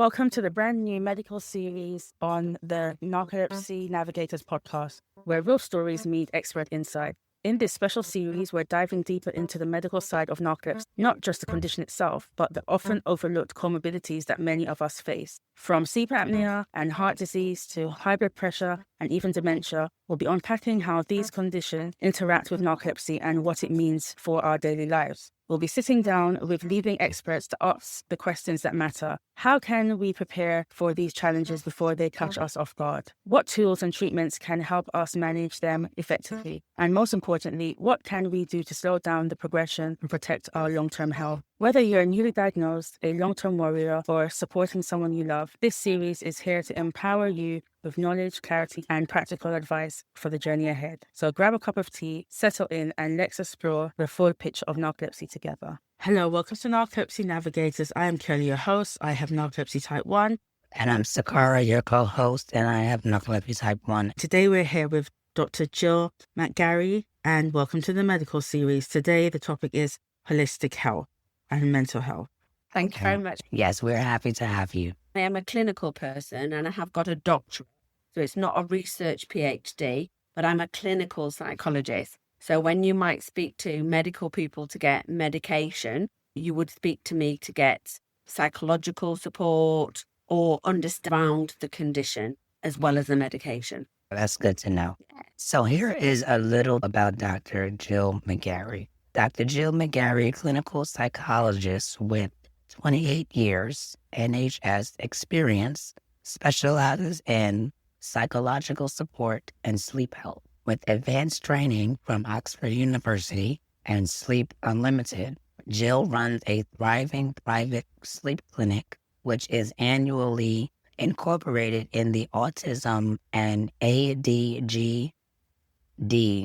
Welcome to the brand new medical series on the Narcolepsy Navigators podcast, where real stories meet expert insight. In this special series, we're diving deeper into the medical side of narcolepsy, not just the condition itself, but the often overlooked comorbidities that many of us face. From sleep apnea and heart disease to high blood pressure and even dementia, we'll be unpacking how these conditions interact with narcolepsy and what it means for our daily lives. We'll be sitting down with leading experts to ask the questions that matter. How can we prepare for these challenges before they catch us off guard? What tools and treatments can help us manage them effectively? And most importantly, what can we do to slow down the progression and protect our long-term health? Whether you're newly diagnosed, a long-term warrior, or supporting someone you love, this series is here to empower you with knowledge, clarity, and practical advice for the journey ahead. So grab a cup of tea, settle in, and let's explore the full picture of narcolepsy together. Hello, welcome to Narcolepsy Navigators. I am Kerly, your host. I have narcolepsy type 1. And I'm Sakhara, your co-host, and I have narcolepsy type 1. Today we're here with Dr. Jill McGarry, and welcome to the medical series. Today the topic is holistic health and mental health. Thank you very much. Yes, we're happy to have you. I am a clinical person and I have got a doctorate. So it's not a research PhD, but I'm a clinical psychologist. So when you might speak to medical people to get medication, you would speak to me to get psychological support or understand the condition as well as the medication. That's good to know. So here is a little about Dr. Jill McGarry. Dr. Jill McGarry, clinical psychologist with 28 years NHS experience, specializes in psychological support and sleep health. With advanced training from Oxford University and Sleep Unlimited, Jill runs a thriving private sleep clinic, which is annually incorporated in the Autism and ADHD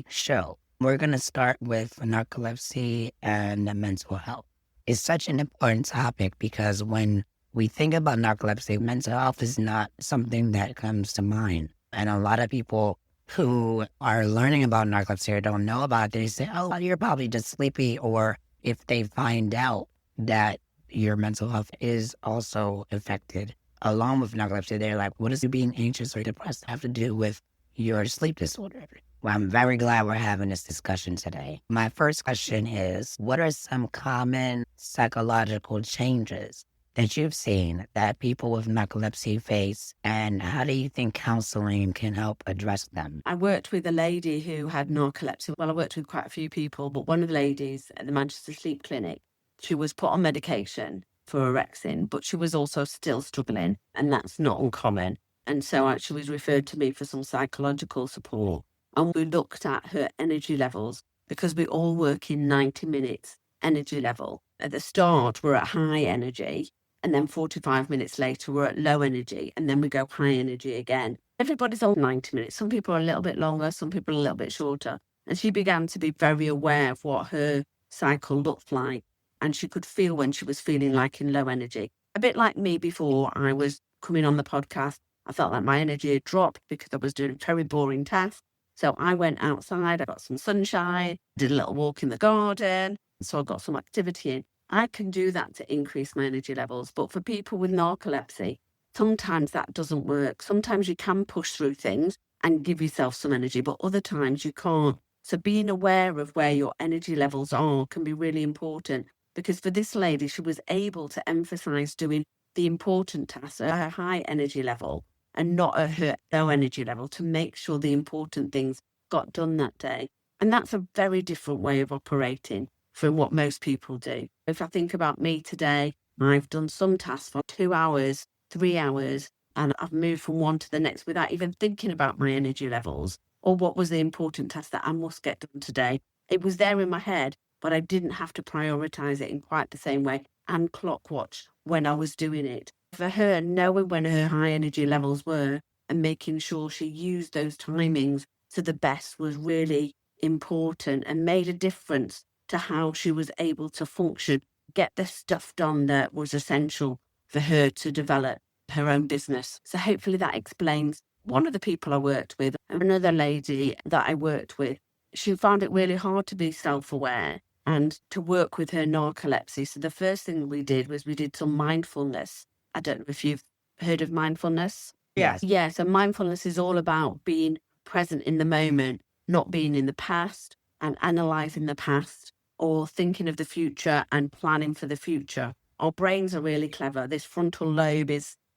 show. We're going to start with narcolepsy and mental health. It's such an important topic because when we think about narcolepsy, mental health is not something that comes to mind. And a lot of people who are learning about narcolepsy or don't know about it, they say, oh, you're probably just sleepy. Or if they find out that your mental health is also affected along with narcolepsy, they're like, what does being anxious or depressed have to do with your sleep disorder? Well, I'm very glad we're having this discussion today. My first question is, what are some common psychological changes that you've seen that people with narcolepsy face, and how do you think counseling can help address them? I worked with a lady who had narcolepsy. Well, I worked with quite a few people, but one of the ladies at the Manchester Sleep Clinic, she was put on medication for orexin, but she was also still struggling, and that's not uncommon. And so she was referred to me for some psychological support. And we looked at her energy levels because we all work in 90 minutes energy level. At the start, we're at high energy, and then 45 minutes later, we're at low energy, and then we go high energy again. Everybody's on 90 minutes. Some people are a little bit longer, some people are a little bit shorter. And she began to be very aware of what her cycle looked like, and she could feel when she was feeling like in low energy. A bit like me before I was coming on the podcast. I felt like my energy had dropped because I was doing a very boring task. So I went outside, I got some sunshine, did a little walk in the garden, so I got some activity in. I can do that to increase my energy levels. But for people with narcolepsy, sometimes that doesn't work. Sometimes you can push through things and give yourself some energy, but other times you can't. So being aware of where your energy levels are can be really important. Because for this lady, she was able to emphasize doing the important tasks at her high energy level and not at her low energy level to make sure the important things got done that day. And that's a very different way of operating from what most people do. If I think about me today, I've done some tasks for 2 hours, 3 hours, and I've moved from one to the next without even thinking about my energy levels or what was the important task that I must get done today. It was there in my head, but I didn't have to prioritize it in quite the same way and clock watch when I was doing it. For her, knowing when her high energy levels were and making sure she used those timings to the best was really important and made a difference to how she was able to function, get the stuff done that was essential for her to develop her own business. So hopefully that explains one of the people I worked with. Another lady that I worked with, she found it really hard to be self-aware and to work with her narcolepsy. So the first thing we did was we did some mindfulness I don't know if you've heard of mindfulness. Yes. Yeah, so mindfulness is all about being present in the moment, not being in the past and analysing the past or thinking of the future and planning for the future. Our brains are really clever. This frontal lobe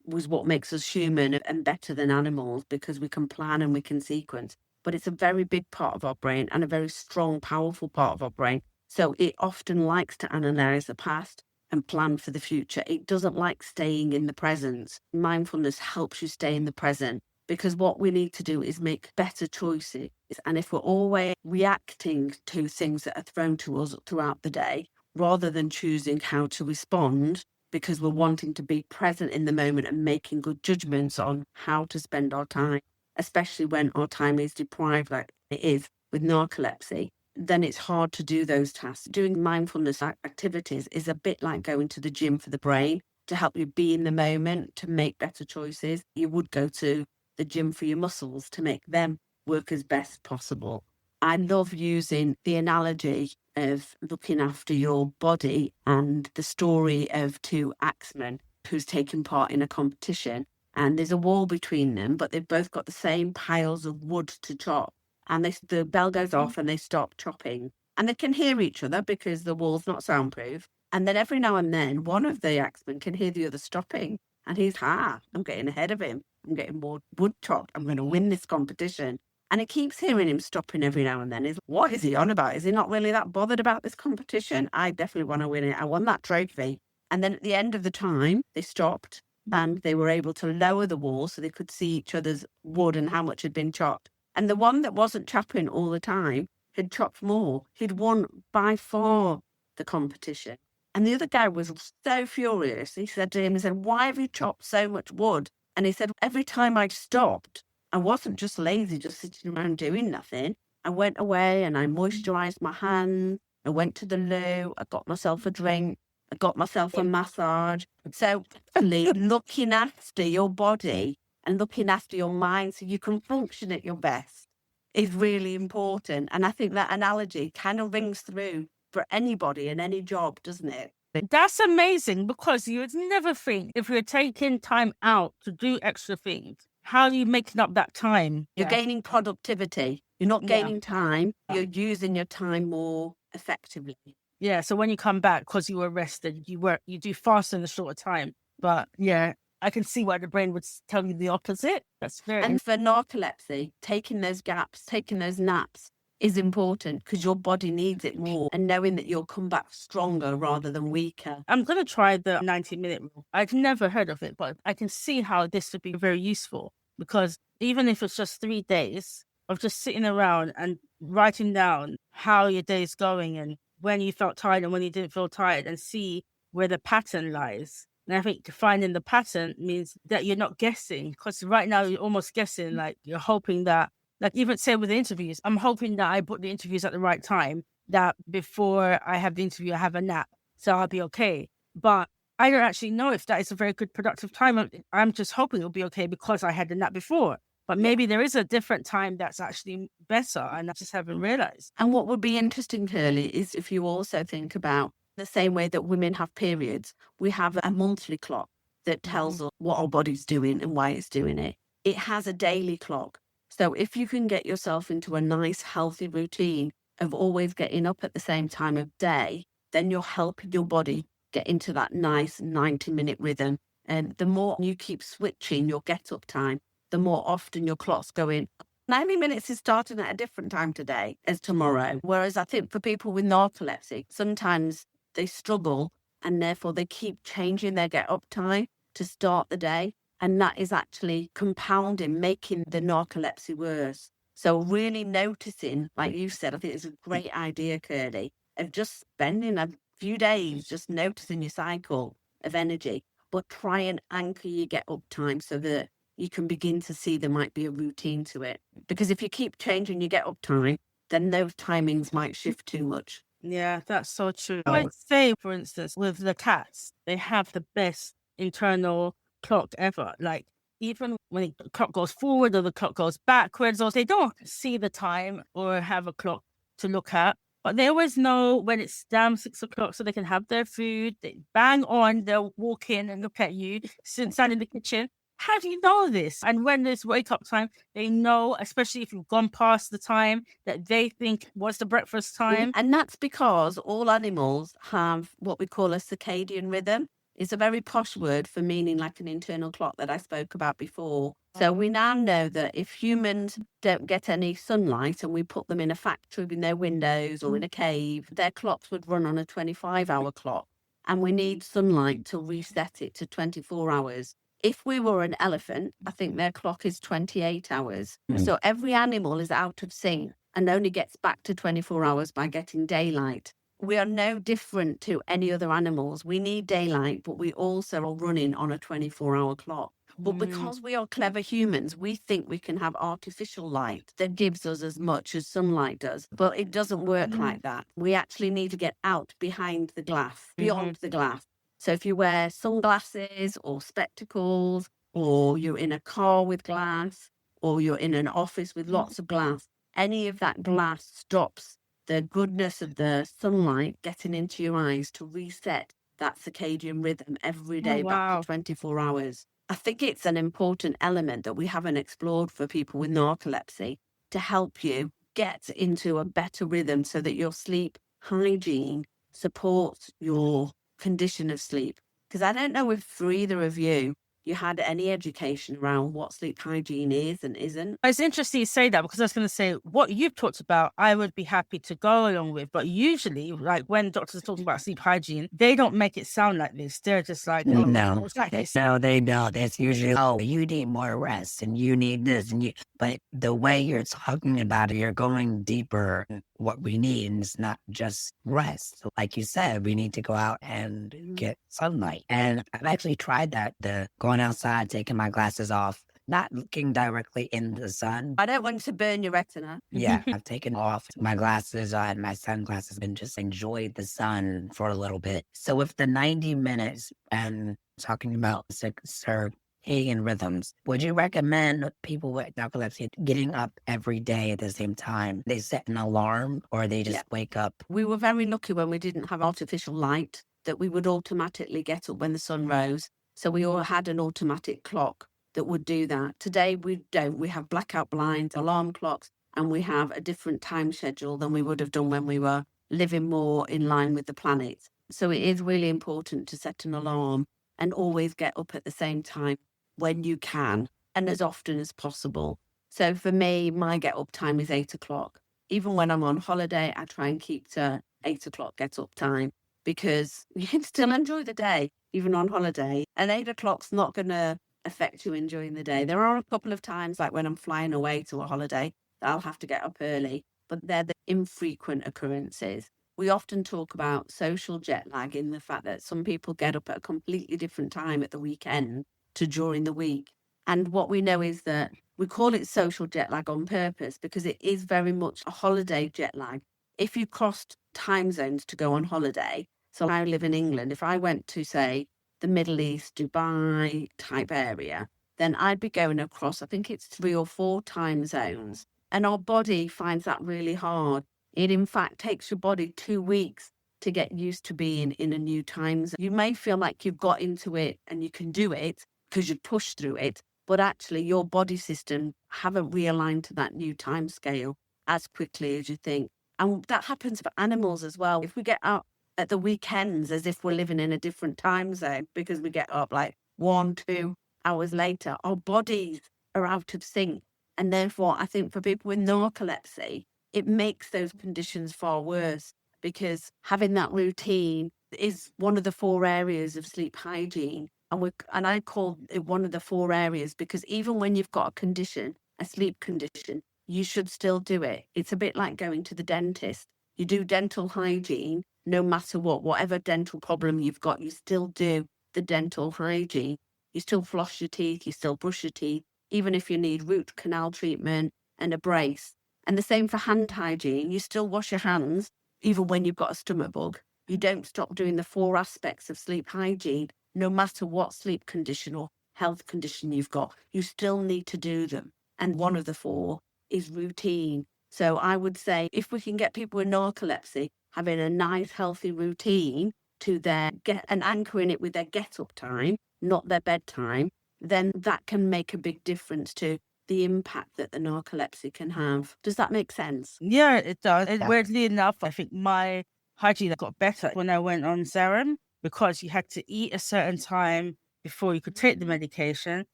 was what makes us human and better than animals because we can plan and we can sequence. But it's a very big part of our brain and a very strong, powerful part of our brain. So it often likes to analyse the past and plan for the future. It doesn't like staying in the present. Mindfulness helps you stay in the present because what we need to do is make better choices. And if we're always reacting to things that are thrown to us throughout the day, rather than choosing how to respond, because we're wanting to be present in the moment and making good judgments on how to spend our time, especially when our time is deprived like it is with narcolepsy, then it's hard to do those tasks. Doing mindfulness activities is a bit like going to the gym for the brain to help you be in the moment, to make better choices. You would go to the gym for your muscles to make them work as best possible. I love using the analogy of looking after your body and the story of two axemen who's taken part in a competition. And there's a wall between them, but they've both got the same piles of wood to chop. And the bell goes off and they stop chopping. And they can hear each other because the wall's not soundproof. And then every now and then, one of the axemen can hear the other stopping. And he's, I'm getting ahead of him. I'm getting more wood chopped. I'm going to win this competition. And he keeps hearing him stopping every now and then. What is he on about? Is he not really that bothered about this competition? I definitely want to win it. I won that trophy. And then at the end of the time, they stopped and they were able to lower the wall so they could see each other's wood and how much had been chopped. And the one that wasn't chopping all the time had chopped more. He'd won by far the competition. And the other guy was so furious. He said to him, why have you chopped so much wood? And he said, every time I stopped, I wasn't just lazy, just sitting around doing nothing. I went away and I moisturised my hands. I went to the loo. I got myself a drink. I got myself a massage. So really looking after your body and looking after your mind so you can function at your best is really important. And I think that analogy kind of rings through for anybody in any job, doesn't it? That's amazing because you would never think if you're taking time out to do extra things, how are you making up that time? You're gaining productivity. You're not gaining time. You're using your time more effectively. Yeah. So when you come back, because you were rested, you do faster in a shorter time. But yeah, I can see why the brain would tell you the opposite. That's very And for narcolepsy, taking those gaps, taking those naps is important because your body needs it more, and knowing that you'll come back stronger rather than weaker. I'm going to try the 90-minute rule. I've never heard of it, but I can see how this would be very useful because even if it's just 3 days of just sitting around and writing down how your day is going and when you felt tired and when you didn't feel tired and see where the pattern lies. And I think finding the pattern means that you're not guessing because right now you're almost guessing, like you're hoping that, like even say with the interviews, I'm hoping that I book the interviews at the right time, that before I have the interview, I have a nap, so I'll be okay. But I don't actually know if that is a very good productive time. I'm just hoping it'll be okay because I had the nap before. But maybe there is a different time that's actually better and I just haven't realized. And what would be interesting, Kerly, is if you also think about the same way that women have periods, we have a monthly clock that tells us what our body's doing and why it's doing it. It has a daily clock. So if you can get yourself into a nice, healthy routine of always getting up at the same time of day, then you're helping your body get into that nice 90-minute rhythm. And the more you keep switching your get-up time, the more often your clock's going, 90 minutes is starting at a different time today as tomorrow. Whereas I think for people with narcolepsy, sometimes they struggle and therefore they keep changing their get-up time to start the day. And that is actually compounding, making the narcolepsy worse. So really noticing, like you said, I think it's a great idea, Kerly, of just spending a few days just noticing your cycle of energy, but try and anchor your get-up time so that you can begin to see there might be a routine to it. Because if you keep changing your get-up time, then those timings might shift too much. Yeah, that's so true. I would say, for instance, with the cats, they have the best internal clock ever. Like, even when the clock goes forward or the clock goes backwards, or they don't see the time or have a clock to look at. But they always know when it's damn 6 o'clock so they can have their food. They bang on, they'll walk in and look at you, stand in the kitchen. How do you know this? And when there's wake up time, they know, especially if you've gone past the time that they think was the breakfast time. And that's because all animals have what we call a circadian rhythm. It's a very posh word for meaning like an internal clock that I spoke about before. So we now know that if humans don't get any sunlight and we put them in a factory with no windows or in a cave, their clocks would run on a 25-hour clock. And we need sunlight to reset it to 24 hours. If we were an elephant, I think their clock is 28 hours. So every animal is out of sync and only gets back to 24 hours by getting daylight. We are no different to any other animals. We need daylight, but we also are running on a 24-hour clock. But because we are clever humans, we think we can have artificial light that gives us as much as sunlight does. But it doesn't work like that. We actually need to get out behind the glass, beyond the glass. So if you wear sunglasses or spectacles, or you're in a car with glass, or you're in an office with lots of glass, any of that glass stops the goodness of the sunlight getting into your eyes to reset that circadian rhythm every day back to 24 hours. I think it's an important element that we haven't explored for people with narcolepsy to help you get into a better rhythm so that your sleep hygiene supports your condition of sleep. Because I don't know if for either of you had any education around what sleep hygiene is and isn't. It's interesting you say that, because I was going to say what you've talked about, I would be happy to go along with. But usually, like when doctors are talking about sleep hygiene, they don't make it sound like this. They're just like, oh, No, it's like this. no, they don't. It's usually, oh, you need more rest and you need this. But the way you're talking about it, you're going deeper in what we need. And it's not just rest. Like you said, we need to go out and get sunlight. And I've actually tried that, the going outside, taking my glasses off, not looking directly in the sun. I don't want to burn your retina. Yeah, I've taken off my glasses and my sunglasses and just enjoyed the sun for a little bit. So with the 90 minutes and talking about circadian rhythms, would you recommend people with narcolepsy getting up every day at the same time? They set an alarm or they just wake up? We were very lucky when we didn't have artificial light that we would automatically get up when the sun rose. So we all had an automatic clock that would do that. Today we don't. We have blackout blinds, alarm clocks, and we have a different time schedule than we would have done when we were living more in line with the planet. So it is really important to set an alarm and always get up at the same time when you can and as often as possible. So for me, my get up time is 8 o'clock. Even when I'm on holiday, I try and keep to 8 o'clock get up time, because you can still enjoy the day, even on holiday. And 8 o'clock's not going to affect you enjoying the day. There are a couple of times, like when I'm flying away to a holiday, that I'll have to get up early, but they're the infrequent occurrences. We often talk about social jet lag in the fact that some people get up at a completely different time at the weekend to during the week. And what we know is that we call it social jet lag on purpose because it is very much a holiday jet lag. If you crossed time zones to go on holiday, so I live in England, if I went to, say, the Middle East, Dubai type area, then I'd be going across, I think it's 3 or 4 time zones. And our body finds that really hard. It, in fact, takes your body 2 weeks to get used to being in a new time zone. You may feel like you've got into it and you can do it because you've pushed through it, but actually your body system haven't realigned to that new time scale as quickly as you think. And that happens for animals as well. If we get up at the weekends as if we're living in a different time zone because we get up like 1-2 hours later, our bodies are out of sync. And therefore, I think for people with narcolepsy, it makes those conditions far worse, because having that routine is one of the 4 areas of sleep hygiene. And I call it one of the 4 areas because even when you've got a condition, a sleep condition, you should still do it. It's a bit like going to the dentist. You do dental hygiene no matter what, whatever dental problem you've got, you still do the dental hygiene. You still floss your teeth, you still brush your teeth, even if you need root canal treatment and a brace. And the same for hand hygiene. You still wash your hands, even when you've got a stomach bug. You don't stop doing the 4 aspects of sleep hygiene, no matter what sleep condition or health condition you've got. You still need to do them. And one of the 4 is routine. So I would say if we can get people with narcolepsy having a nice, healthy routine to get an anchor in it with their get up time, not their bedtime, then that can make a big difference to the impact that the narcolepsy can have. Does that make sense? Yeah, it does. And Yeah. weirdly enough, I think my hygiene got better when I went on serum, because you had to eat a certain time before you could take the medication,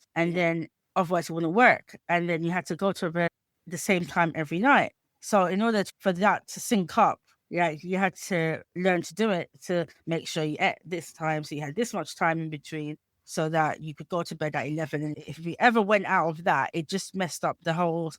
and then otherwise it wouldn't work. And then you had to go to bed the same time every night. So in order for that to sync up, you had to learn to do it, to make sure you ate this time, so you had this much time in between, so that you could go to bed at 11. And if you ever went out of that, it just messed up the whole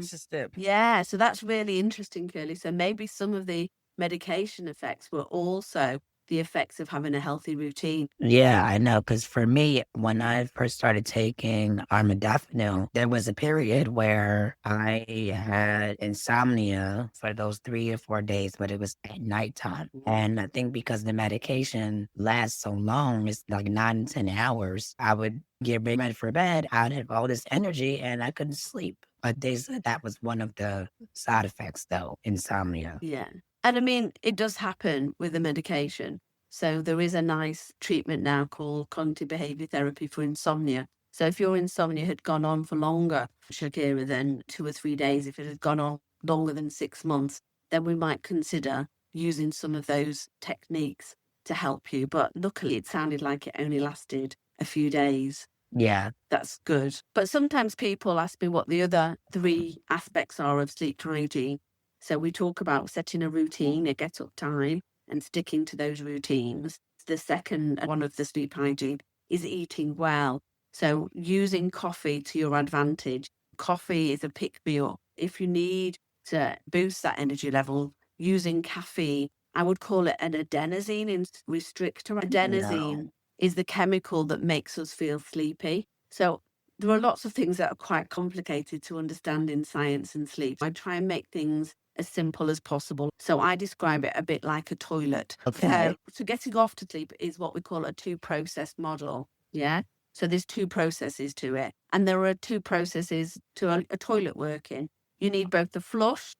system. Yeah, so that's really interesting, Curly. So maybe some of the medication effects were also the effects of having a healthy routine. Yeah, I know. Because for me, when I first started taking armodafinil, there was a period where I had insomnia for those 3 or 4 days, but it was at nighttime. And I think because the medication lasts so long, it's like 9 to 10 hours, I would get ready for bed. I'd have all this energy and I couldn't sleep. But they said that was one of the side effects, though, insomnia. Yeah. And I mean, it does happen with the medication. So there is a nice treatment now called cognitive behavior therapy for insomnia. So if your insomnia had gone on for longer, Shakira, than 2 or 3 days, if it had gone on longer than 6 months, then we might consider using some of those techniques to help you. But luckily, it sounded like it only lasted a few days. Yeah. That's good. But sometimes people ask me what the other 3 aspects are of sleep hygiene. So we talk about setting a routine, a get-up time, and sticking to those routines. The second one of the sleep hygiene is eating well. So using coffee to your advantage. Coffee is a pick-me-up. If you need to boost that energy level, using caffeine, I would call it an adenosine restrictor. Adenosine is the chemical that makes us feel sleepy. So there are lots of things that are quite complicated to understand in science and sleep. I try and make things as simple as possible. So I describe it a bit like a toilet. Okay. So getting off to sleep is what we call a 2-process model. Yeah. So there's 2 processes to it. And there are 2 processes to a toilet working. You need both a flush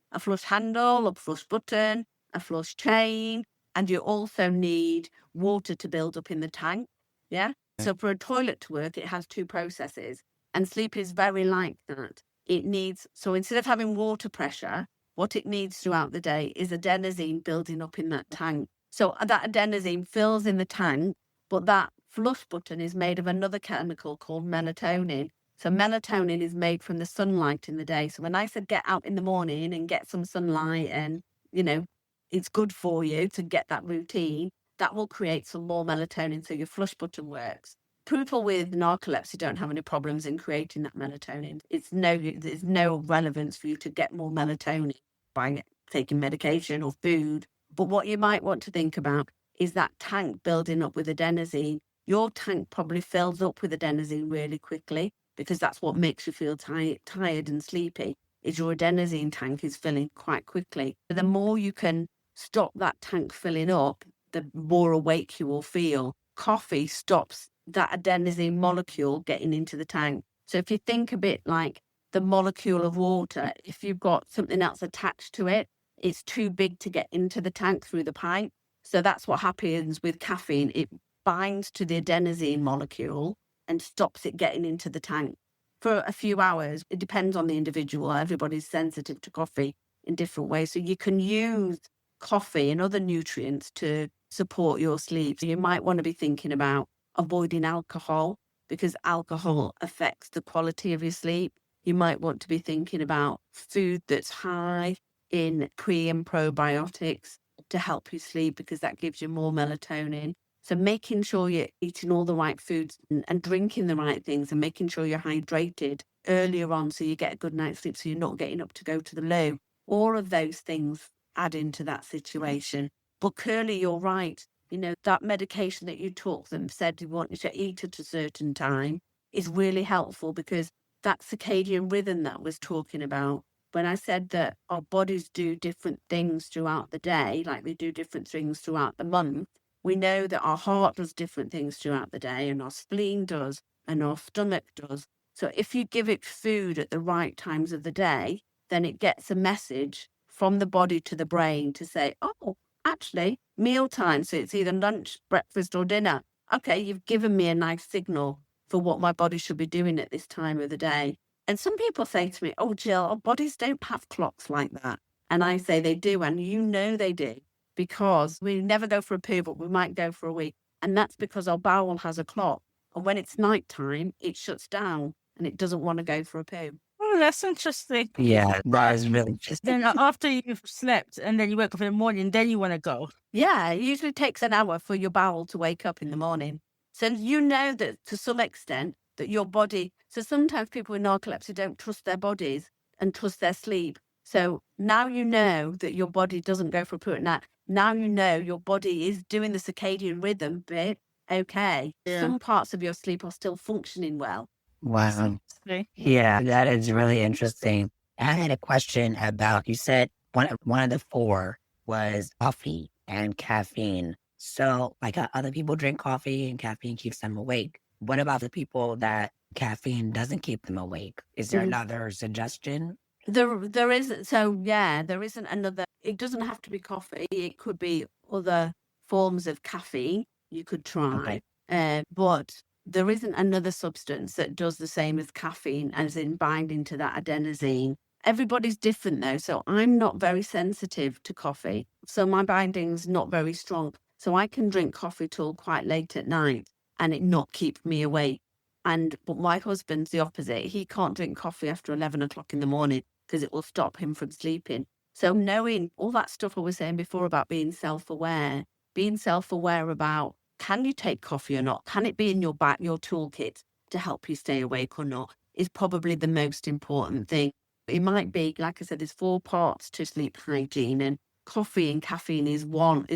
handle, a flush button, a flush chain, and you also need water to build up in the tank. Yeah. So for a toilet to work, it has 2 processes. And sleep is very like that. So instead of having water pressure, what it needs throughout the day is adenosine building up in that tank. So that adenosine fills in the tank, but that flush button is made of another chemical called melatonin. So melatonin is made from the sunlight in the day. So when I said get out in the morning and get some sunlight and, it's good for you to get that routine, that will create some more melatonin so your flush button works. People with narcolepsy don't have any problems in creating that melatonin. There's no relevance for you to get more melatonin by taking medication or food. But what you might want to think about is that tank building up with adenosine. Your tank probably fills up with adenosine really quickly because that's what makes you feel tired and sleepy, is your adenosine tank is filling quite quickly. The more you can stop that tank filling up, the more awake you will feel. Coffee stops that adenosine molecule getting into the tank. So if you think a bit like the molecule of water, if you've got something else attached to it, it's too big to get into the tank through the pipe. So that's what happens with caffeine. It binds to the adenosine molecule and stops it getting into the tank for a few hours. It depends on the individual. Everybody's sensitive to coffee in different ways. So you can use coffee and other nutrients to support your sleep. So you might want to be thinking about avoiding alcohol because alcohol affects the quality of your sleep. You might want to be thinking about food that's high in pre and probiotics to help you sleep because that gives you more melatonin. So making sure you're eating all the right foods and drinking the right things and making sure you're hydrated earlier on so you get a good night's sleep so you're not getting up to go to the loo. All of those things add into that situation. But Curly, you're right. That medication that you took them said you wanted to eat at a certain time is really helpful because that circadian rhythm that I was talking about, when I said that our bodies do different things throughout the day, like they do different things throughout the month, we know that our heart does different things throughout the day and our spleen does and our stomach does. So if you give it food at the right times of the day, then it gets a message from the body to the brain to say, oh, actually, mealtime. So it's either lunch, breakfast, or dinner. Okay, you've given me a nice signal for what my body should be doing at this time of the day. And some people say to me, oh, Jill, our bodies don't have clocks like that. And I say they do. And you know they do, because we never go for a poo, but we might go for a wee. And that's because our bowel has a clock. And when it's nighttime, it shuts down and it doesn't want to go for a poo. Oh, that's interesting. Yeah, that is really interesting. Then after you've slept and then you wake up in the morning, then you want to go. Yeah, it usually takes an hour for your bowel to wake up in the morning. So you know that to some extent that your body, so sometimes people with narcolepsy don't trust their bodies and trust their sleep. So now you know that your body doesn't go for a poo at night. Now you know your body is doing the circadian rhythm bit. Okay. Yeah. Some parts of your sleep are still functioning well. Wow. Okay. Yeah, that is really interesting. I had a question about, you said one of the four was coffee and caffeine. So, like, other people drink coffee and caffeine keeps them awake. What about the people that caffeine doesn't keep them awake? Is there another suggestion? There isn't. So yeah, there isn't another. It doesn't have to be coffee. It could be other forms of caffeine you could try. Okay. But there isn't another substance that does the same as caffeine, as in binding to that adenosine. Everybody's different though. So I'm not very sensitive to coffee. So my binding's not very strong. So I can drink coffee till quite late at night and it not keep me awake. But my husband's the opposite. He can't drink coffee after 11 o'clock in the morning because it will stop him from sleeping. So knowing all that stuff I was saying before about being self-aware about, can you take coffee or not? Can it be in your toolkit to help you stay awake or not, is probably the most important thing. It might be, like I said, there's 4 parts to sleep hygiene, and coffee and caffeine is part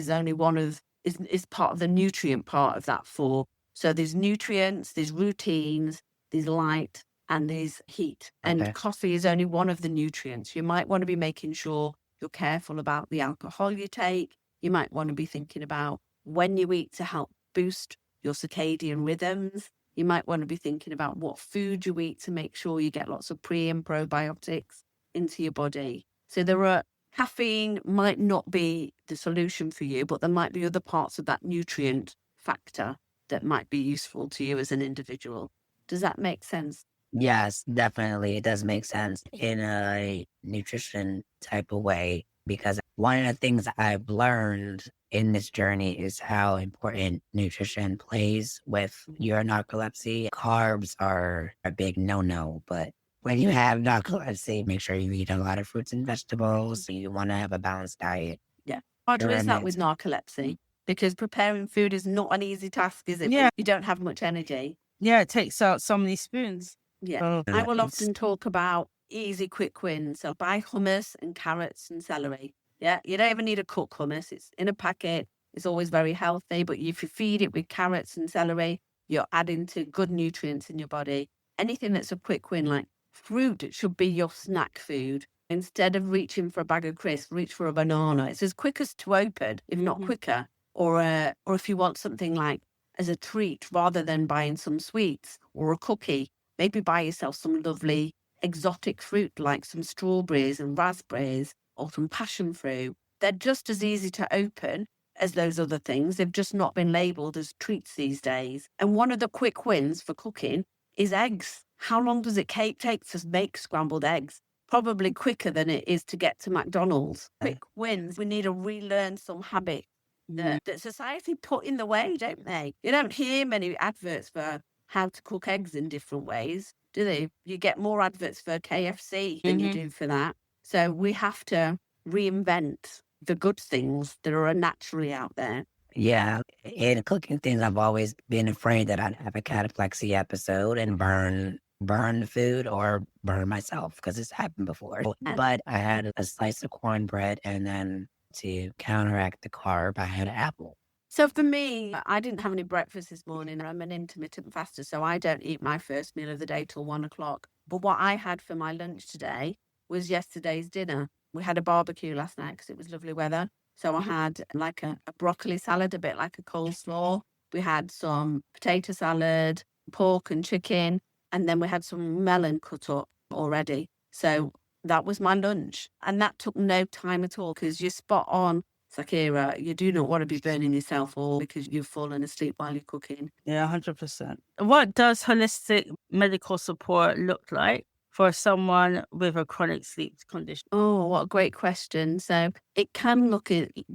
of the nutrient part of that 4. So there's nutrients, there's routines, there's light, and there's heat. And coffee is only one of the nutrients. You might want to be making sure you're careful about the alcohol you take. You might want to be thinking about when you eat to help boost your circadian rhythms. You might want to be thinking about what food you eat to make sure you get lots of pre and probiotics into your body. So caffeine might not be the solution for you, but there might be other parts of that nutrient factor that might be useful to you as an individual. Does that make sense? Yes, definitely. It does make sense in a nutrition type of way, because one of the things I've learned in this journey is how important nutrition plays with your narcolepsy. Carbs are a big no-no, but when you have narcolepsy, make sure you eat a lot of fruits and vegetables. You want to have a balanced diet. Yeah. How is that with narcolepsy? Because preparing food is not an easy task, is it? Yeah. You don't have much energy. Yeah, it takes out so many spoons. Yeah. I will often talk about easy, quick wins. So buy hummus and carrots and celery. Yeah. You don't even need to cook hummus. It's in a packet. It's always very healthy. But if you feed it with carrots and celery, you're adding to good nutrients in your body. Anything that's a quick win, like fruit, it should be your snack food. Instead of reaching for a bag of crisps, reach for a banana. It's as quick as to open, if not quicker. Or if you want something like as a treat, rather than buying some sweets or a cookie, maybe buy yourself some lovely exotic fruit like some strawberries and raspberries or some passion fruit. They're just as easy to open as those other things. They've just not been labelled as treats these days. And one of the quick wins for cooking is eggs. How long does it take to make scrambled eggs? Probably quicker than it is to get to McDonald's. Quick wins. We need to relearn some habits that society put in the way, don't they? You don't hear many adverts for how to cook eggs in different ways, do they? You get more adverts for KFC than you do for that. So we have to reinvent the good things that are naturally out there. Yeah, in cooking things, I've always been afraid that I'd have a cataplexy episode and burn the food or burn myself, because it's happened before. But I had a slice of cornbread, and then to counteract the carb, I had an apple. So for me, I didn't have any breakfast this morning. I'm an intermittent faster, so I don't eat my first meal of the day till 1 o'clock. But what I had for my lunch today was yesterday's dinner. We had a barbecue last night because it was lovely weather. So I had like a broccoli salad, a bit like a coleslaw. We had some potato salad, pork and chicken, and then we had some melon cut up already. So that was my lunch. And that took no time at all, because you're spot on, Sakhara. You do not want to be burning yourself all because you've fallen asleep while you're cooking. Yeah, 100%. What does holistic medical support look like for someone with a chronic sleep condition? Oh, what a great question. So it can look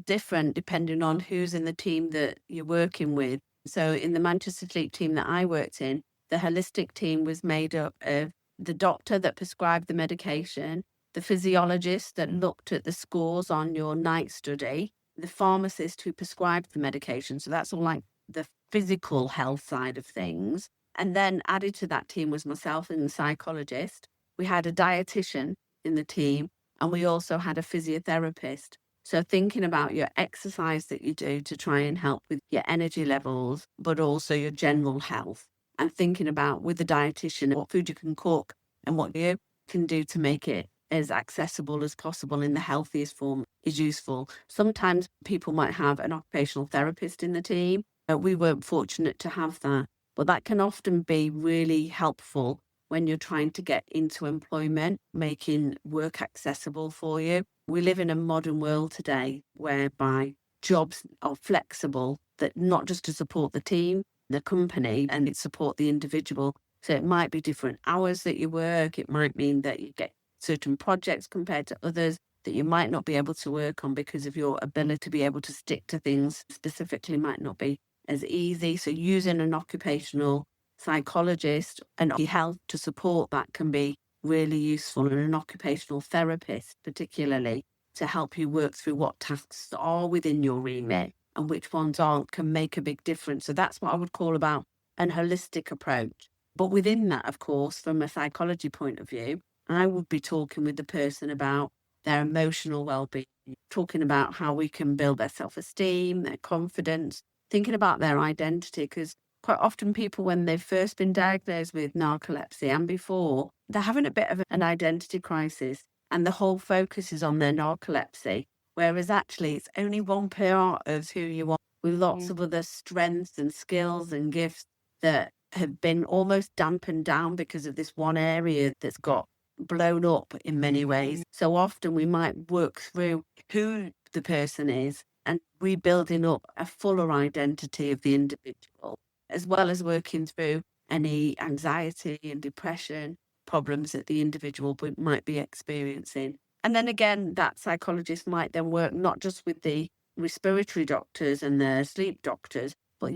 different depending on who's in the team that you're working with. So in the Manchester Sleep team that I worked in, the holistic team was made up of the doctor that prescribed the medication, the physiologist that looked at the scores on your night study, the pharmacist who prescribed the medication. So that's all like the physical health side of things. And then added to that team was myself and the psychologist. We had a dietitian in the team, and we also had a physiotherapist. So thinking about your exercise that you do to try and help with your energy levels, but also your general health, and thinking about with the dietitian what food you can cook and what you can do to make it as accessible as possible in the healthiest form is useful. Sometimes people might have an occupational therapist in the team. We weren't fortunate to have that, but that can often be really helpful when you're trying to get into employment, making work accessible for you. We live in a modern world today whereby jobs are flexible, that not just to support the team, the company, and it support the individual. So it might be different hours that you work. It might mean that you get certain projects compared to others that you might not be able to work on because of your ability to be able to stick to things specifically might not be as easy. So using an occupational psychologist and health to support that can be really useful, and an occupational therapist particularly to help you work through what tasks are within your remit and which ones aren't, can make a big difference. So that's what I would call about an holistic approach. But within that, of course, from a psychology point of view, I would be talking with the person about their emotional well-being, talking about how we can build their self-esteem, their confidence, thinking about their identity, because quite often people, when they've first been diagnosed with narcolepsy and before, they're having a bit of an identity crisis, and the whole focus is on their narcolepsy, whereas actually it's only one part of who you are, with lots of other strengths and skills and gifts that have been almost dampened down because of this one area that's got blown up in many ways. So often we might work through who the person is and rebuilding up a fuller identity of the individual, as well as working through any anxiety and depression problems that the individual might be experiencing. And then again, that psychologist might then work not just with the respiratory doctors and the sleep doctors, but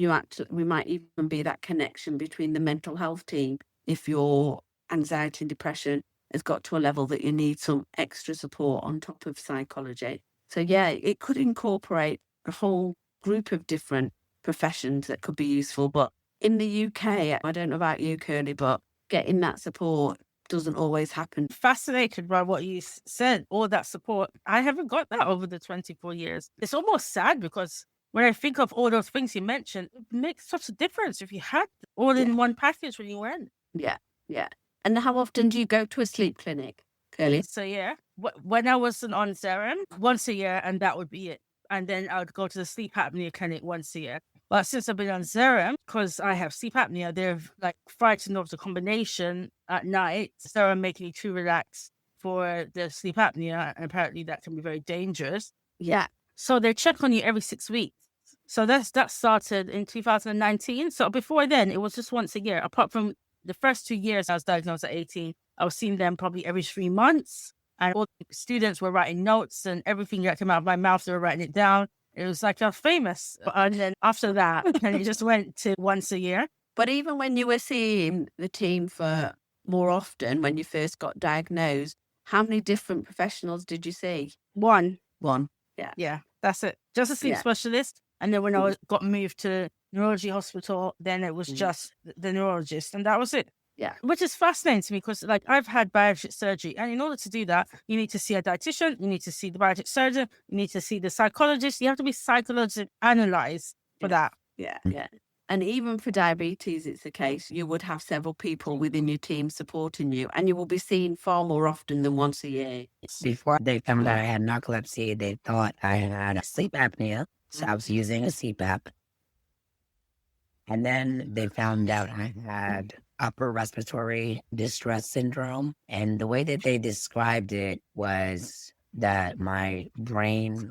we might even be that connection between the mental health team if your anxiety and depression has got to a level that you need some extra support on top of psychology. So yeah, it could incorporate a whole group of different professions that could be useful. But in the UK, I don't know about you, Kerly, but getting that support doesn't always happen. Fascinated by what you said, all that support. I haven't got that over the 24 years. It's almost sad because when I think of all those things you mentioned, it makes such a difference if you had all in one package when you went. Yeah. And how often do you go to a sleep clinic, Kerly? So yeah, when I was on Xeram, once a year, and that would be it. And then I would go to the sleep apnea clinic once a year. But since I've been on Xeram, because I have sleep apnea, they're like frightened of the combination at night. Xeram making me too relaxed for the sleep apnea, and apparently that can be very dangerous. Yeah. So they check on you every 6 weeks. So that started in 2019. So before then, it was just once a year. Apart from the first 2 years I was diagnosed at 18, I was seeing them probably every 3 months. And all the students were writing notes, and everything that came out of my mouth, they were writing it down. It was like I was famous. And then after that, and it just went to once a year. But even when you were seeing the team for more often, when you first got diagnosed, how many different professionals did you see? One. Yeah, that's it. Just a sleep specialist. And then when I got moved to neurology hospital, then it was just the neurologist, and that was it. Yeah. Which is fascinating to me because, like, I've had bariatric surgery, and in order to do that, you need to see a dietitian, you need to see the bariatric surgeon, you need to see the psychologist. You have to be psychologically analyzed for that. Yeah. And even for diabetes, it's the case. You would have several people within your team supporting you, and you will be seen far more often than once a year. Before they found out I had narcolepsy, they thought I had a sleep apnea, so I was using a CPAP. And then they found out I had upper respiratory distress syndrome. And the way that they described it was that my brain,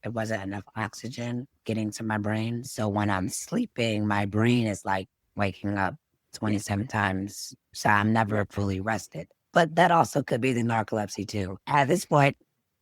it wasn't enough oxygen getting to my brain. So when I'm sleeping, my brain is like waking up 27 times. So I'm never fully rested. But that also could be the narcolepsy too. At this point,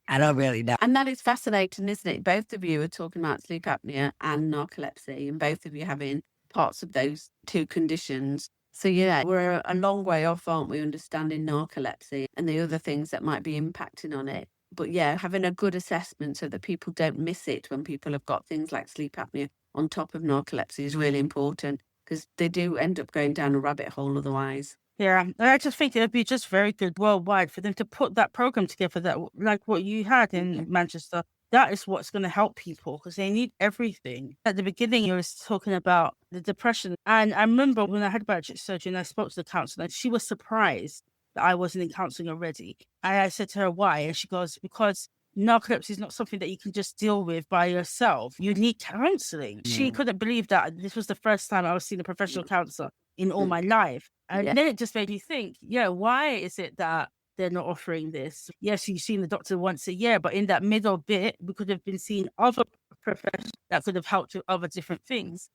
I don't really know. And that is fascinating, isn't it? Both of you are talking about sleep apnea and narcolepsy, and both of you having parts of those two conditions. So yeah, we're a long way off, aren't we, understanding narcolepsy and the other things that might be impacting on it. But yeah, having a good assessment so that people don't miss it when people have got things like sleep apnea on top of narcolepsy is really important, because they do end up going down a rabbit hole otherwise. Yeah, I just think it would be just very good worldwide for them to put that program together, that like what you had in Manchester. That is what's going to help people, because they need everything. At the beginning, you were talking about the depression. And I remember when I had bariatric surgery and I spoke to the counselor, and she was surprised that I wasn't in counselling already. And I said to her, why? And she goes, because narcolepsy is not something that you can just deal with by yourself. You need counselling. She couldn't believe that this was the first time I was seeing a professional counsellor in all my life. And then it just made me think, why is it that they're not offering this? Yes, you've seen the doctor once a year, but in that middle bit, we could have been seeing other professionals that could have helped with other different things.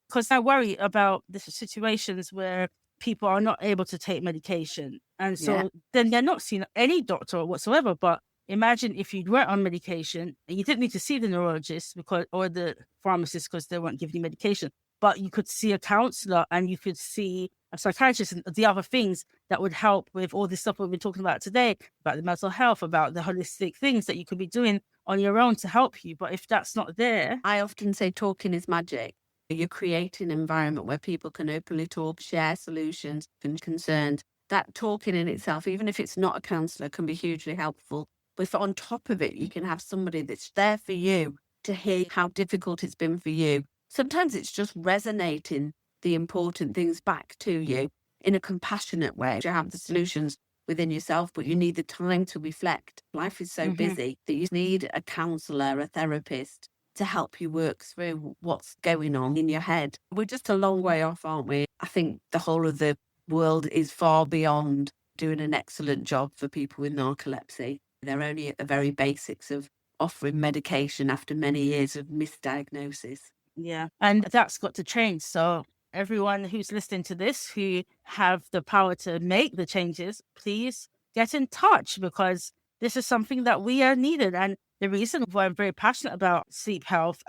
Because I worry about the situations where people are not able to take medication. And so then they're not seeing any doctor whatsoever. But imagine if you weren't on medication and you didn't need to see the neurologist or the pharmacist because they weren't giving you medication, but you could see a counselor and you could see a psychiatrist and the other things that would help with all this stuff we've been talking about today, about the mental health, about the holistic things that you could be doing on your own to help you. But if that's not there... I often say talking is magic. You're creating an environment where people can openly talk, share solutions and concerns. That talking in itself, even if it's not a counsellor, can be hugely helpful. But if on top of it, you can have somebody that's there for you to hear how difficult it's been for you. Sometimes it's just resonating the important things back to you in a compassionate way. You have the solutions within yourself, but you need the time to reflect. Life is so busy that you need a counsellor, a therapist to help you work through what's going on in your head. We're just a long way off, aren't we? I think the whole of the world is far beyond doing an excellent job for people with narcolepsy. They're only at the very basics of offering medication after many years of misdiagnosis. Yeah, and that's got to change. So everyone who's listening to this, who have the power to make the changes, please get in touch, because this is something that we are needed. And the reason why I'm very passionate about sleep health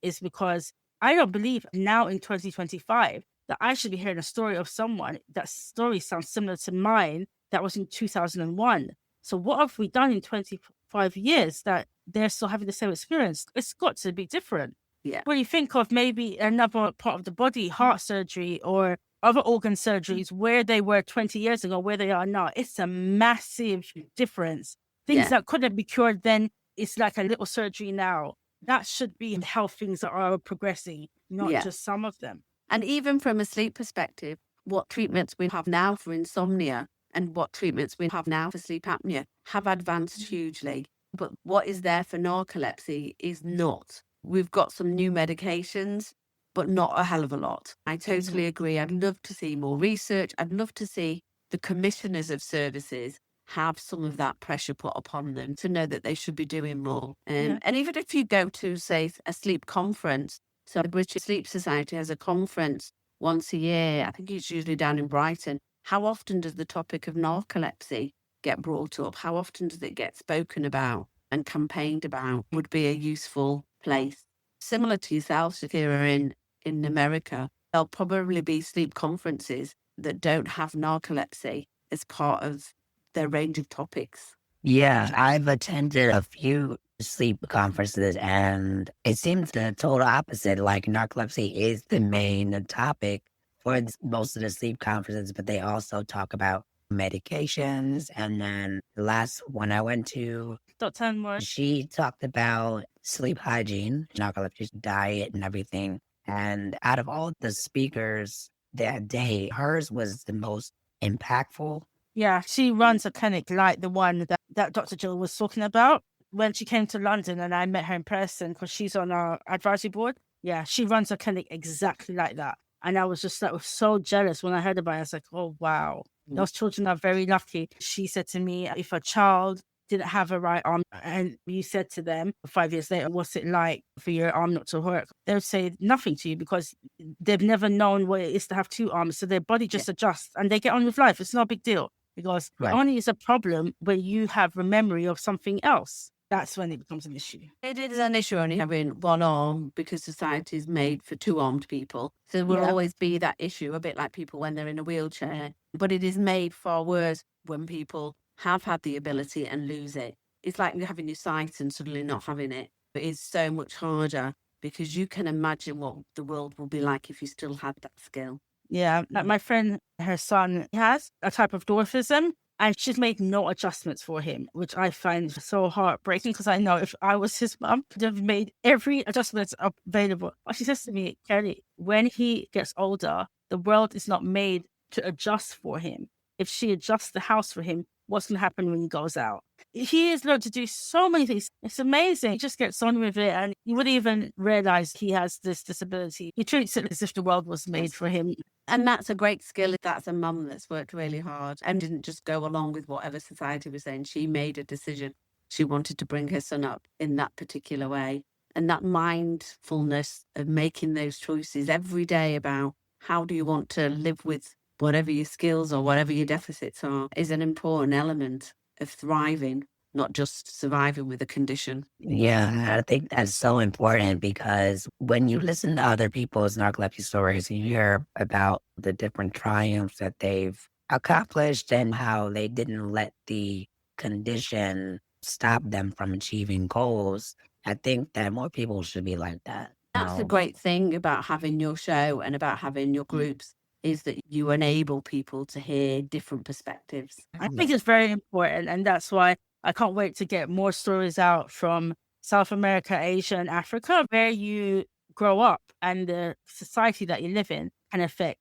is because I don't believe now in 2025 that I should be hearing a story of someone that story sounds similar to mine that was in 2001. So what have we done in 25 years that they're still having the same experience? It's got to be different. Yeah. When you think of maybe another part of the body, heart surgery or other organ surgeries, where they were 20 years ago, where they are now, it's a massive difference. Things that couldn't be cured then, it's like a little surgery now. That should be how things are progressing, not just some of them. And even from a sleep perspective, what treatments we have now for insomnia and what treatments we have now for sleep apnea have advanced hugely. But what is there for narcolepsy is not. We've got some new medications, but not a hell of a lot. I totally agree. I'd love to see more research. I'd love to see the commissioners of services have some of that pressure put upon them to know that they should be doing more. And even if you go to, say, a sleep conference, so the British Sleep Society has a conference once a year, I think it's usually down in Brighton. How often does the topic of narcolepsy get brought up? How often does it get spoken about and campaigned about? Would be a useful place. Similar to yourself, Sakhara, in America, there'll probably be sleep conferences that don't have narcolepsy as part of their range of topics. Yeah, I've attended a few sleep conferences and it seems the total opposite. Like narcolepsy is the main topic for most of the sleep conferences, but they also talk about medications. And then the last one I went to, Dr. Anwar, she talked about sleep hygiene, narcolepsy diet and everything. And out of all the speakers that day, hers was the most impactful. Yeah, she runs a clinic like the one that Dr. Jill was talking about when she came to London, and I met her in person because she's on our advisory board. Yeah, she runs a clinic exactly like that. And I was just like, so jealous when I heard about it. I was like, oh, wow. Those children are very lucky. She said to me, if a child didn't have a right arm and you said to them 5 years later, what's it like for your arm not to work? They would say nothing to you because they've never known what it is to have two arms. So their body just adjusts and they get on with life. It's no big deal because it only is a problem when you have a memory of something else. That's when it becomes an issue. It is an issue only having one arm because society is made for two-armed people. So there will always be that issue, a bit like people when they're in a wheelchair. But it is made far worse when people have had the ability and lose it. It's like having your sight and suddenly not having it. It is so much harder because you can imagine what the world will be like if you still had that skill. Yeah, like my friend, her son has a type of dwarfism. And she's made no adjustments for him, which I find so heartbreaking because I know if I was his mum, I'd have made every adjustment available. But she says to me, Kerly, when he gets older, the world is not made to adjust for him. If she adjusts the house for him, what's going to happen when he goes out? He has learned to do so many things. It's amazing. He just gets on with it and you wouldn't even realize he has this disability. He treats it as if the world was made for him. And that's a great skill. That's a mum that's worked really hard and didn't just go along with whatever society was saying. She made a decision. She wanted to bring her son up in that particular way. And that mindfulness of making those choices every day about how do you want to live with whatever your skills or whatever your deficits are is an important element of thriving, not just surviving with a condition. Yeah, I think that's so important because when you listen to other people's narcolepsy stories, you hear about the different triumphs that they've accomplished and how they didn't let the condition stop them from achieving goals. I think that more people should be like that. That's the great thing about having your show and about having your groups is that you enable people to hear different perspectives. I think it's very important. And that's why I can't wait to get more stories out from South America, Asia, and Africa, where you grow up and the society that you live in can affect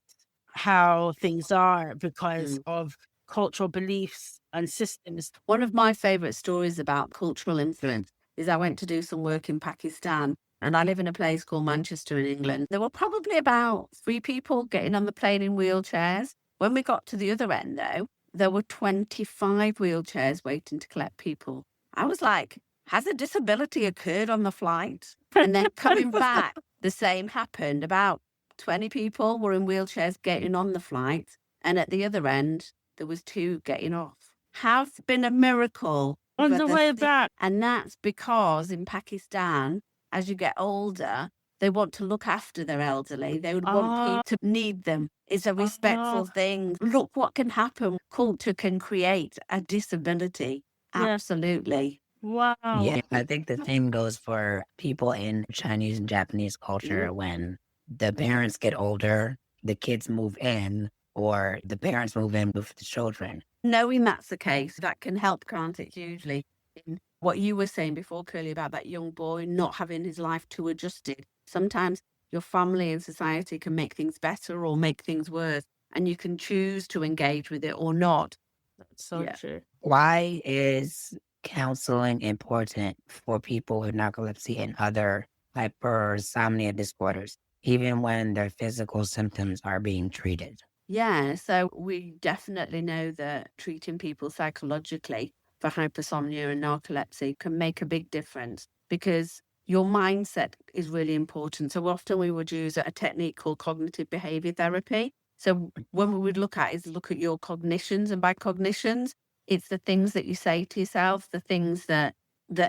how things are because of cultural beliefs and systems. One of my favorite stories about cultural influence is I went to do some work in Pakistan. And I live in a place called Manchester in England. There were probably about 3 people getting on the plane in wheelchairs. When we got to the other end, though, there were 25 wheelchairs waiting to collect people. I was like, has a disability occurred on the flight? And then coming back, the same happened. About 20 people were in wheelchairs getting on the flight. And at the other end, there was 2 getting off. Has been a miracle. On the way back. And that's because in Pakistan, as you get older, they want to look after their elderly. They would want people to need them. It's a respectful thing. Look what can happen. Culture can create a disability. Absolutely. Wow. Yeah, I think the same goes for people in Chinese and Japanese culture when the parents get older, the kids move in, or the parents move in with the children. Knowing that's the case, that can help, can't it, hugely? In what you were saying before, Curly, about that young boy not having his life too adjusted. Sometimes your family and society can make things better or make things worse, and you can choose to engage with it or not. That's so true. Why is counseling important for people with narcolepsy and other hypersomnia disorders, even when their physical symptoms are being treated? Yeah, so we definitely know that treating people psychologically for hypersomnia and narcolepsy can make a big difference because your mindset is really important. So often we would use a technique called cognitive behavior therapy. So what we would look at your cognitions. And by cognitions, it's the things that you say to yourself, the things that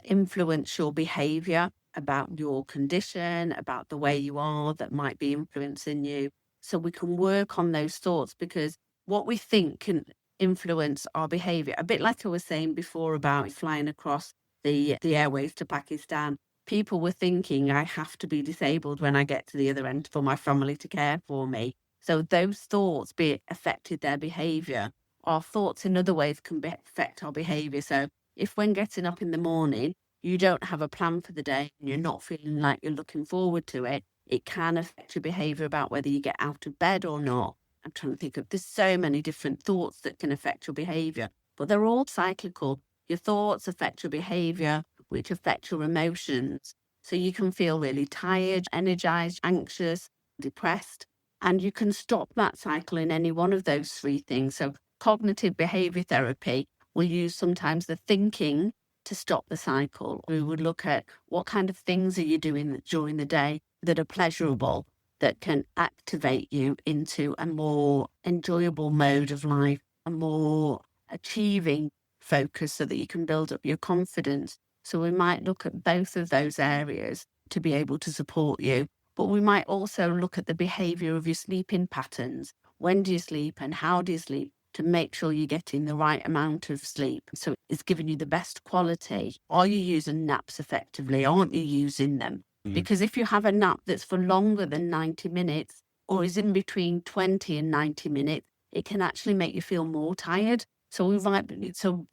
influence your behavior about your condition, about the way you are that might be influencing you. So we can work on those thoughts because what we think can influence our behavior. A bit like I was saying before about flying across the airways to Pakistan. People were thinking, I have to be disabled when I get to the other end for my family to care for me. So those thoughts affected their behavior. Our thoughts in other ways can affect our behavior. So if when getting up in the morning, you don't have a plan for the day and you're not feeling like you're looking forward to it, it can affect your behavior about whether you get out of bed or not. I'm trying to think of, there's so many different thoughts that can affect your behavior, but they're all cyclical. Your thoughts affect your behavior, which affect your emotions. So you can feel really tired, energized, anxious, depressed. And you can stop that cycle in any one of those three things. So cognitive behavior therapy will use sometimes the thinking to stop the cycle. We would look at what kind of things are you doing during the day that are pleasurable, that can activate you into a more enjoyable mode of life, a more achieving focus so that you can build up your confidence. So we might look at both of those areas to be able to support you. But we might also look at the behavior of your sleeping patterns. When do you sleep and how do you sleep, to make sure you're getting the right amount of sleep so it's giving you the best quality. Are you using naps effectively? Aren't you using them? Because if you have a nap that's for longer than 90 minutes or is in between 20 and 90 minutes, it can actually make you feel more tired. So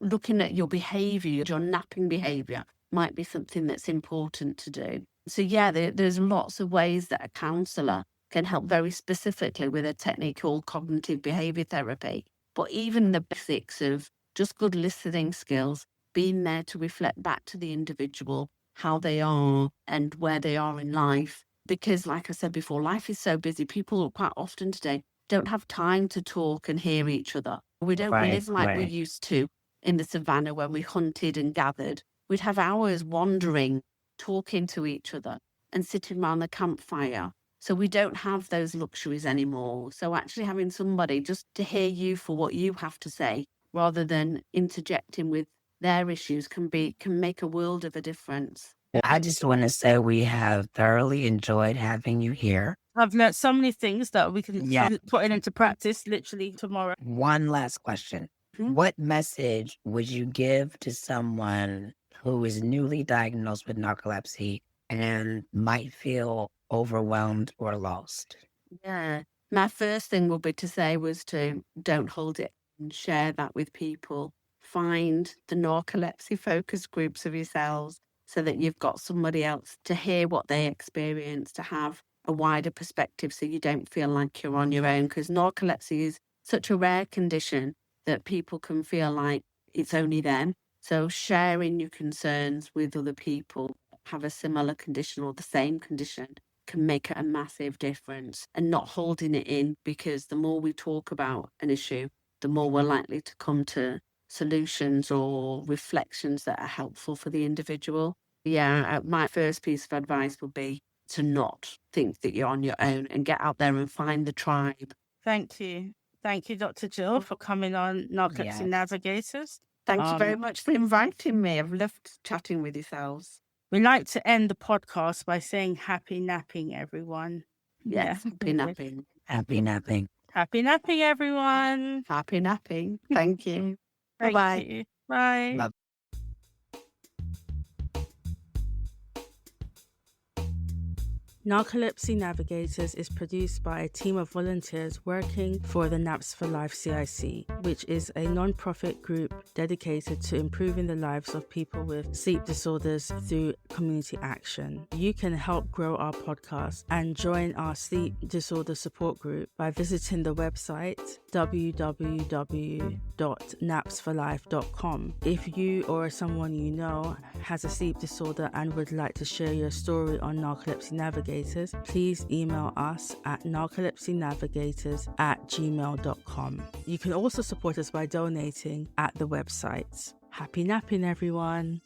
looking at your behavior, your napping behavior might be something that's important to do. So there's lots of ways that a counsellor can help very specifically with a technique called cognitive behavior therapy. But even the basics of just good listening skills, being there to reflect back to the individual how they are and where they are in life. Because like I said before, life is so busy. People quite often today don't have time to talk and hear each other. We don't live like we used to in the savannah when we hunted and gathered. We'd have hours wandering, talking to each other and sitting around the campfire. So we don't have those luxuries anymore. So actually having somebody just to hear you for what you have to say rather than interjecting with their issues can make a world of a difference. Well, I just want to say we have thoroughly enjoyed having you here. I've learned so many things that we can put it into practice literally tomorrow. One last question. What message would you give to someone who is newly diagnosed with narcolepsy and might feel overwhelmed or lost? Yeah. My first thing would be to say was to don't hold it and share that with people. Find the narcolepsy focus groups of yourselves so that you've got somebody else to hear what they experience, to have a wider perspective so you don't feel like you're on your own, because narcolepsy is such a rare condition that people can feel like it's only them. So sharing your concerns with other people who have a similar condition or the same condition can make a massive difference, and not holding it in, because the more we talk about an issue, the more we're likely to come to solutions or reflections that are helpful for the individual. My first piece of advice would be to not think that you're on your own and get out there and find the tribe. Thank you. Thank you, Dr. Jill, for coming on Narcolepsy Navigators. Thank you very much for inviting me. I've loved chatting with yourselves. We like to end the podcast by saying happy napping, everyone. Yes, happy napping. Happy napping. Happy napping, everyone. Happy napping. Thank you. Thank Bye-bye. you. Bye. Bye. Narcolepsy Navigators is produced by a team of volunteers working for the Naps for Life CIC, which is a non-profit group dedicated to improving the lives of people with sleep disorders through community action. You can help grow our podcast and join our sleep disorder support group by visiting the website www.napsforlife.com. If you or someone you know has a sleep disorder and would like to share your story on Narcolepsy Navigators, please email us at narcolepsynavigators@gmail.com. You can also support us by donating at the website. Happy napping, everyone.